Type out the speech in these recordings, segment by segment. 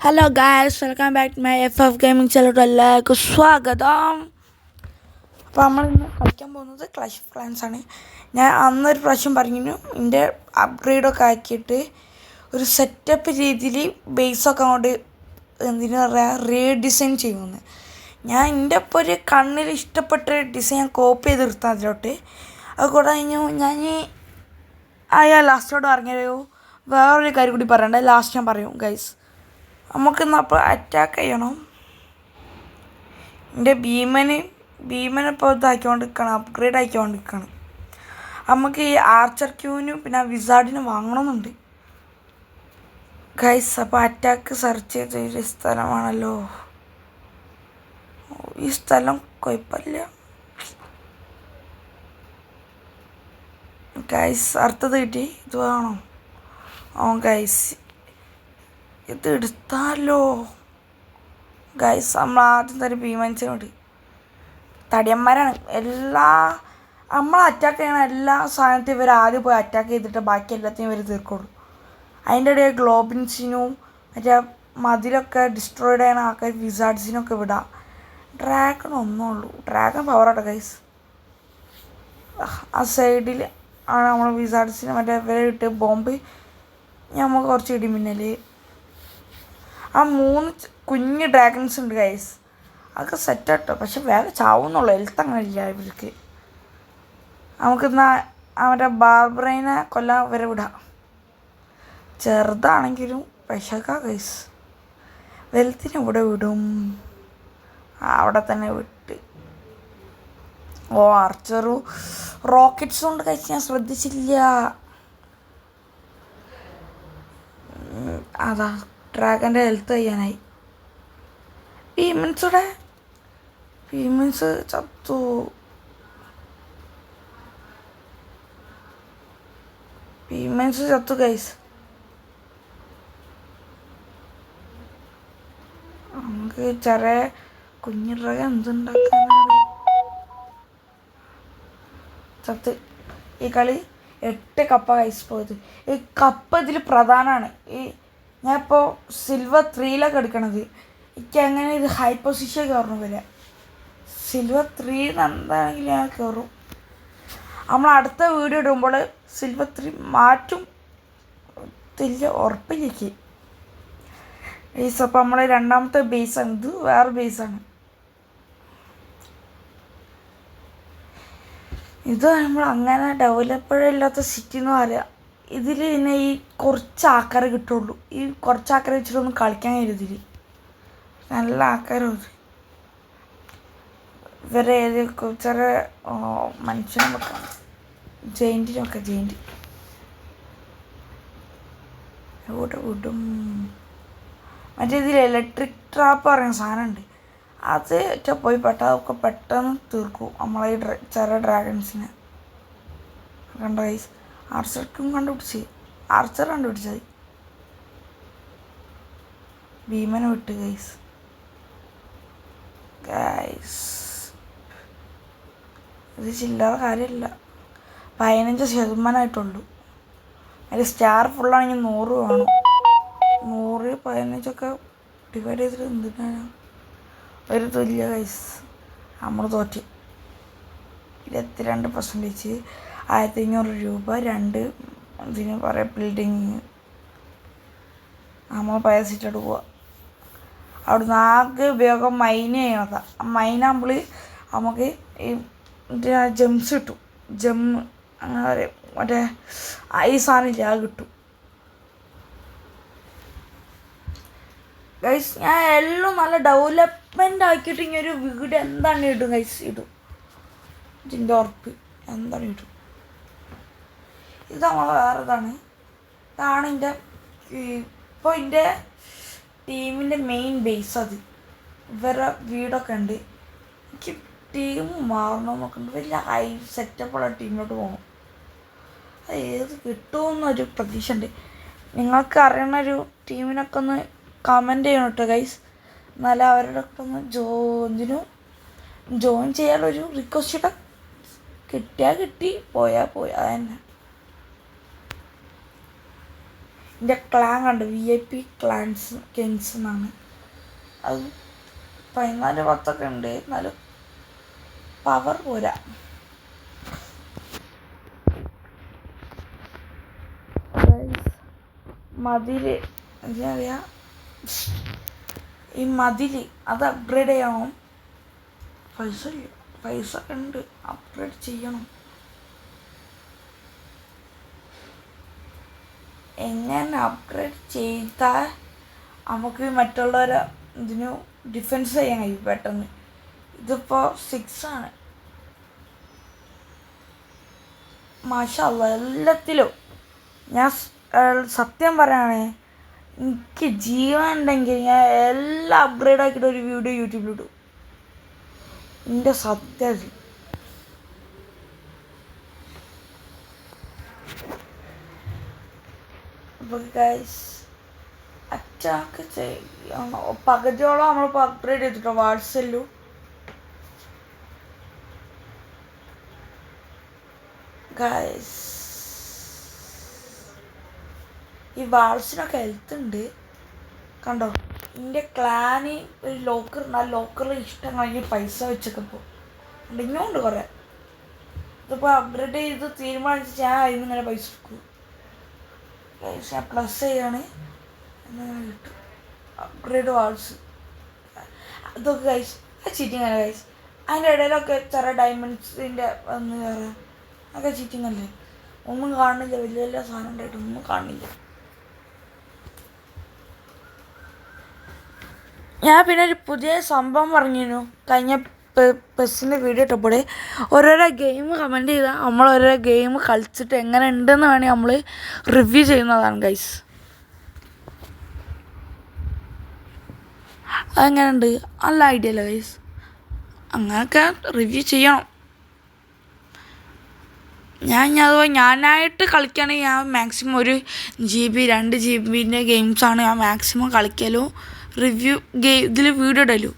Hello guys, welcome back to my FF gaming ചാനലിലോട്ട് എല്ലാവർക്കും സ്വാഗതം. അപ്പോൾ നമ്മൾ ഇന്ന് കളിക്കാൻ പോകുന്നത് ക്ലാഷ് ഓഫ് ക്ലാൻസ് ആണ്. ഞാൻ അന്നൊരു പ്രാവശ്യം പറഞ്ഞു എൻ്റെ അപ്ഗ്രേഡൊക്കെ ആക്കിയിട്ട് ഒരു സെറ്റപ്പ് രീതിയിൽ ബേസൊക്കെ അങ്ങോട്ട് എന്തിനു പറയുക റീഡിസൈൻ ചെയ്യുമെന്ന്. ഞാൻ എൻ്റെ ഇപ്പോൾ ഒരു കണ്ണിൽ ഇഷ്ടപ്പെട്ട ഡിസൈൻ കോപ്പി ചെയ്തെടുത്താൽ അതിലോട്ട് അത് കൂടെ കഴിഞ്ഞു. ഞാൻ ലാസ്റ്റോട് പറഞ്ഞൊരു വേറൊരു കാര്യം കൂടി പറയണ്ടേ, ലാസ്റ്റ് ഞാൻ പറയും ഗൈസ്. നമുക്കിന്ന് അപ്പോൾ അറ്റാക്ക് ചെയ്യണം. എൻ്റെ ഭീമനിപ്പോൾ ഇതാക്കിക്കൊണ്ടിരിക്കണം, അപ്ഗ്രേഡ് ആക്കിക്കൊണ്ടിരിക്കണം. നമുക്ക് ഈ ആർച്ചർ ക്യൂവിനും പിന്നെ വിസാർഡിനും വാങ്ങണമെന്നുണ്ട് ഗൈസ്. അപ്പോൾ അറ്റാക്ക് സെർച്ച് ചെയ്തൊരു സ്ഥലമാണല്ലോ ഈ സ്ഥലം. കുഴപ്പമില്ല ഗൈസ്. അടുത്തത് കിട്ടി. ഇത് വേണോ? ഗൈസ് ഇത് എടുത്താലോ ഗൈസ്. നമ്മൾ ആദ്യം തന്നെ ഭീമൻസിനോട് തടിയന്മാരാണ്. നമ്മൾ അറ്റാക്ക് ചെയ്യണ എല്ലാ സാധനത്തെയും ഇവർ ആദ്യം പോയി അറ്റാക്ക് ചെയ്തിട്ട് ബാക്കി എല്ലാത്തിനും ഇവർ തീർക്കുള്ളൂ. അതിൻ്റെ ഇടയിൽ ഗ്ലോബിൻസിനും മറ്റേ മതിലൊക്കെ ഡിസ്ട്രോയിഡ് ചെയ്യണ ആൾക്കാർ വിസാർഡ്സിനൊക്കെ വിടാം. ഡ്രാഗൺ ഒന്നേ ഉള്ളൂ. ഡ്രാഗൺ പവറാട്ടോ ഗൈസ്. ആ സൈഡിൽ ആണ് നമ്മൾ വിസാർഡ്സിന് മറ്റേ ഇവരെ ഇട്ട് ബോംബ്. നമുക്ക് കുറച്ച് ഇടിമിന്നൽ. ആ 3 കുഞ്ഞ് ഡ്രാഗൺസ് ഉണ്ട് ഗൈസ്. അതൊക്കെ സെറ്റാട്ടോ. പക്ഷെ വേറെ ചാവുന്നുള്ളൂ. ഹെൽത്ത് അങ്ങനെ ഇല്ല ഇവർക്ക്. നമുക്കിന്നാ അവരുടെ ബാർബ്രൈനെ കൊല്ലാൻ വരെ വിടാം. ചെറുതാണെങ്കിലും വിശക്കാം ഗൈസ്. വെൽത്തിനെ ഇവിടെ വിടും. അവിടെ തന്നെ വിട്ട്. ആർച്ചറും റോക്കറ്റ്സും കൊണ്ട് കഴിച്ച് ഞാൻ ശ്രദ്ധിച്ചില്ല. അതാ ഡ്രാഗൻ്റെ ഹെൽത്ത് ചെയ്യാനായി. ഭീമൻസ് ചത്തു. ഗൈസ്. നമുക്ക് ചെറിയ കുഞ്ഞു ഡ്രാഗൺ എന്തുണ്ടാക്കാനാണ്? ചത്ത്. ഈ കളി 8 കപ്പ ഗൈസ് പോയത്. ഈ കപ്പ ഇതിൽ പ്രധാനമാണ്. ഞാൻ ഇപ്പോൾ സിൽവർ 3 എടുക്കണത്. എനിക്ക് അങ്ങനെ ഇത് ഹൈ പൊസിഷൻ കയറണം വരിക. സിൽവർ 3 എന്താണെങ്കിലും ഞാൻ കയറും. നമ്മൾ അടുത്ത വീഡിയോ ഇടുമ്പോൾ സിൽവർ 3 മാറ്റും. വലിയ ഉറപ്പിലേക്ക് ബേസ്. അപ്പോൾ നമ്മൾ രണ്ടാമത്തെ ബേസാണ് ഇത്. വേറെ ബേസാണ് ഇത്. നമ്മൾ അങ്ങനെ ഡെവലപ്പഡ് ഇല്ലാത്ത സിറ്റി എന്ന് പറയാം. ഇതിൽ പിന്നെ ഈ കുറച്ച് ആൾക്കാരെ കിട്ടുള്ളൂ. ഈ കുറച്ച് ആൾക്കാരെ വെച്ചിട്ടൊന്നും കളിക്കാൻ കഴിയും. ഇതിൽ നല്ല ആൾക്കാരും ഇവരെ ചെറിയ മനുഷ്യനൊക്കെ ജെയിൻറ്റിനൊക്കെ ഇവിടെ വിടും. മറ്റേ ഇതിൽ ഇലക്ട്രിക് ട്രാപ്പ് പറയുന്ന സാധനമുണ്ട്. അത് പോയി അതൊക്കെ പെട്ടെന്ന് തീർക്കും നമ്മളെ ഈ ചെറിയ ഡ്രാഗൺസിനെ. കണ്ടോ ഗൈസ്. ആർച്ചർ കണ്ടുപിടിച്ചത് ഭീമനെ വിട്ട് ഗൈസ്. ഇത് ചില്ലറ കാര്യമില്ല. 15% അതിൽ സ്റ്റാർ ഫുള്ളാണെങ്കിൽ 100 വേണം. 100 15 ഡിവൈഡ് ചെയ്തിട്ട് എന്തിനാണ് ഒരു തുല്യ ഗൈസ്. നമ്മൾ തോറ്റ്. 22% 1500 രൂപ. 2 ഇതിന് പറയാം ബിൽഡിങ്. നമ്മൾ പൈസയിട്ടിട്ട് പോവുക. അവിടുന്ന് ആകെ ഉപയോഗം മൈൻ ചെയ്യണതാണ്. മൈനാകുമ്പോൾ നമുക്ക് ഈ ജെംസ് കിട്ടും. അങ്ങനെ പറയാം. മറ്റേ ഈ സാധനമില്ല, അത് കിട്ടും ഗൈസ്. ഞാൻ എല്ലാം നല്ല ഡെവലപ്മെൻ്റ് ആക്കിയിട്ട് ഇങ്ങനൊരു വീട് എന്താണ് ഇടും ഗൈസ്. ഇടും. ഇതിൻ്റെ ഉറപ്പ് എന്താണ് ഇടും. ഇത് നമ്മൾ വേറെ ഇതാണ് എൻ്റെ ഇപ്പോൾ എൻ്റെ ടീമിൻ്റെ മെയിൻ ബേസ്. അത് ഇവരുടെ വീടൊക്കെ ഉണ്ട്. എനിക്ക് ടീം മാറണമെന്നൊക്കെ ഉണ്ട്. വലിയ ഹൈ സെറ്റപ്പുള്ള ടീമിലോട്ട് പോകണം. അത് ഏത് കിട്ടുമെന്നൊരു പ്രതീക്ഷ ഉണ്ട്. നിങ്ങൾക്ക് അറിയുന്നൊരു ടീമിനൊക്കെ ഒന്ന് കമൻറ്റ് ചെയ്യണം കേട്ടോ ഗൈസ്. എന്നാലും അവരുടെ ഒക്കെ ഒന്ന് ജോയിൻ ചെയ്യാനുള്ളൊരു റിക്വസ്റ്റ് ഇട്ടാൽ കിട്ടിയാൽ കിട്ടി, പോയാൽ പോയി. അതന്നെ. എൻ്റെ ക്ലാൻ കണ്ട് VIP ക്ലാൻസ് കിങ്സ് എന്നാണ്. അത് 14-10 ഉണ്ട്, എന്നാലും പവർ പോരാ. മതില് എന്താ പറയുക, ഈ മതിൽ അത് അപ്ഗ്രേഡ് ചെയ്യണം. പൈസ ഉണ്ട്, അപ്ഗ്രേഡ് ചെയ്യണം. എങ്ങനെ അപ്ഗ്രേഡ് ചെയ്താൽ നമുക്ക് മറ്റുള്ളവരെ ഇതിന് ഡിഫെൻസ് ചെയ്യാൻ കഴിയും പെട്ടെന്ന്. ഇതിപ്പോൾ 6 ആണ്. മാഷാ അല്ലാഹ് എല്ലാത്തിലും ഞാൻ സത്യം പറയുകയാണെ, എനിക്ക് ജീവൻ ഉണ്ടെങ്കിൽ ഞാൻ എല്ലാം അപ്ഗ്രേഡ് ആക്കിയിട്ട് ഒരു വീഡിയോ യൂട്യൂബിലിടും. എൻ്റെ സത്യം. അപ്പോൾ ഗൈസ് അറ്റാക്ക് ചെയ്യണം. പകുതിയോളം നമ്മളിപ്പോൾ അപ്ഗ്രേഡ് ചെയ്തിട്ടോ വാട്സല്ലും. ഗൈസ് ഈ വാൾസിനൊക്കെ ഹെൽത്ത് ഉണ്ട് കണ്ടോ. എൻ്റെ ക്ലാന് ഒരു ലോക്കറിൽ ഇഷ്ടം കഴിഞ്ഞ് പൈസ വെച്ചൊക്കെ പോകും. ഇങ്ങോട്ട് കുറേ ഇതിപ്പോൾ അപ്ഗ്രേഡ് ചെയ്ത് തീരുമാനിച്ച് ഞാൻ അതിൽ നിന്ന് ഇങ്ങനെ പൈസ എടുക്കും. ഗൈസ് ഞാൻ പ്ലസ് ചെയ്യാണ് എന്നങ്ങനെ കിട്ടും അപ്ഗ്രേഡ് വാൾസ്. അതൊക്കെ ഗൈസ് ചീറ്റിങ് അല്ലേ ഗൈസ്. അതിൻ്റെ ഇടയിലൊക്കെ ചെറിയ ഡയമണ്ട്സിൻ്റെ വന്ന് കയറാൻ അതൊക്കെ ചീറ്റിങ് അല്ലേ. ഒന്നും കാണുന്നില്ല, വലിയ വലിയ സാധനം ഉണ്ടായിട്ടൊന്നും കാണില്ല. ഞാൻ പിന്നെ ഒരു പുതിയ സംഭവം പറഞ്ഞിരുന്നു കഴിഞ്ഞ പെസ്സിൻ്റെ വീഡിയോ ഇട്ടപ്പോൾ. ഓരോരോ ഗെയിം കമൻറ്റ് ചെയ്താൽ നമ്മൾ ഓരോരോ ഗെയിം കളിച്ചിട്ട് എങ്ങനെ ഉണ്ടെന്ന് വേണമെങ്കിൽ നമ്മൾ റിവ്യൂ ചെയ്യുന്നതാണ് ഗൈസ്. അതെങ്ങനെ ഉണ്ട്, നല്ല ഐഡിയ അല്ലേ ഗൈസ്. അങ്ങനെയൊക്കെ റിവ്യൂ ചെയ്യണം. അതുപോലെ ഞാനായിട്ട് കളിക്കുകയാണെങ്കിൽ ഞാൻ മാക്സിമം 1 GB 2 GB ഗെയിംസാണ് ഞാൻ മാക്സിമം കളിക്കലും റിവ്യൂ ഇതിൽ വീഡിയോ ഇടലു.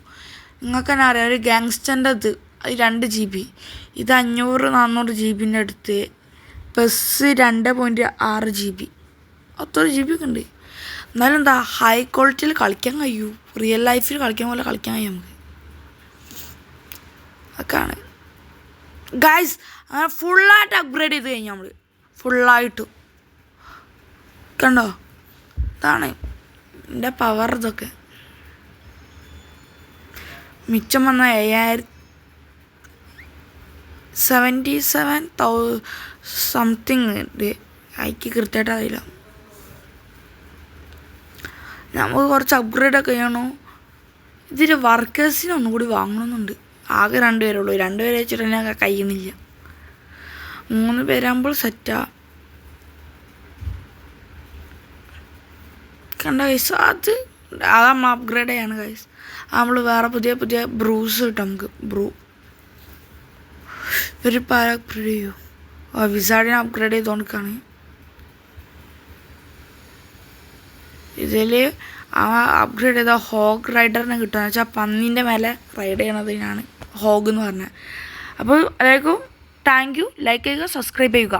നിങ്ങൾക്ക് തന്നെ അറിയാം, ഒരു ഗാങ്സ്റ്ററിൻ്റെ അത് 2 GB, ഇത് 500-400 GB അടുത്ത്, പ്ലസ് 2.6 GB, അത്ര GB ഒക്കെ ഉണ്ട്. എന്നാലും എന്താ ഹൈ ക്വാളിറ്റിയിൽ കളിക്കാൻ കഴിയൂ, റിയൽ ലൈഫിൽ കളിക്കാൻ പോലെ കളിക്കാൻ കഴിയും നമുക്ക്. അതൊക്കെയാണ് ഗൈസ്. അങ്ങനെ ഫുള്ളായിട്ട് അപ്ഗ്രേഡ് ചെയ്ത് കഴിഞ്ഞാൽ നമ്മൾ ഫുള്ളായിട്ടും കണ്ടോ. ഇതാണ് എൻ്റെ പവർ. ഇതൊക്കെ മിച്ചം വന്ന 77,000 സംതിങ് ഉണ്ട്. എനിക്ക് കൃത്യമായിട്ട് അറിയില്ല. നമുക്ക് കുറച്ച് അപ്ഗ്രേഡൊക്കെ ചെയ്യണോ. ഇതിൽ വർക്കേഴ്സിനെ ഒന്നും കൂടി വാങ്ങണമെന്നുണ്ട്. ആകെ 2 പേരുള്ളൂ. 2 പേരെ വെച്ചിട്ട് തന്നെ കഴിയുന്നില്ല. 3 പേരാകുമ്പോൾ സെറ്റാ. കണ്ട ഗൈസ്, അത് നമ്മൾ അപ്ഗ്രേഡ് ചെയ്യാണ് ഗൈസ്. നമ്മൾ വേറെ പുതിയ ബ്രൂസ് കിട്ടും നമുക്ക്. ഒരു പാര അപ്ഗ്രേഡ് ചെയ്യൂ. വിസാർഡിനെ അപ്ഗ്രേഡ് ചെയ്തുകൊണ്ടിരിക്കുകയാണ്. ഇതിൽ അപ്ഗ്രേഡ് ചെയ്ത ഹോഗ് റൈഡറിനെ കിട്ടുക എന്ന് വെച്ചാൽ പന്നീൻ്റെ മേലെ റൈഡ് ചെയ്യണതിനാണ് ഹോഗ് എന്ന് പറഞ്ഞത്. അപ്പോൾ അതായിരിക്കും. Thank you. ലൈക്ക് ചെയ്യുക, സബ്സ്ക്രൈബ് ചെയ്യുക.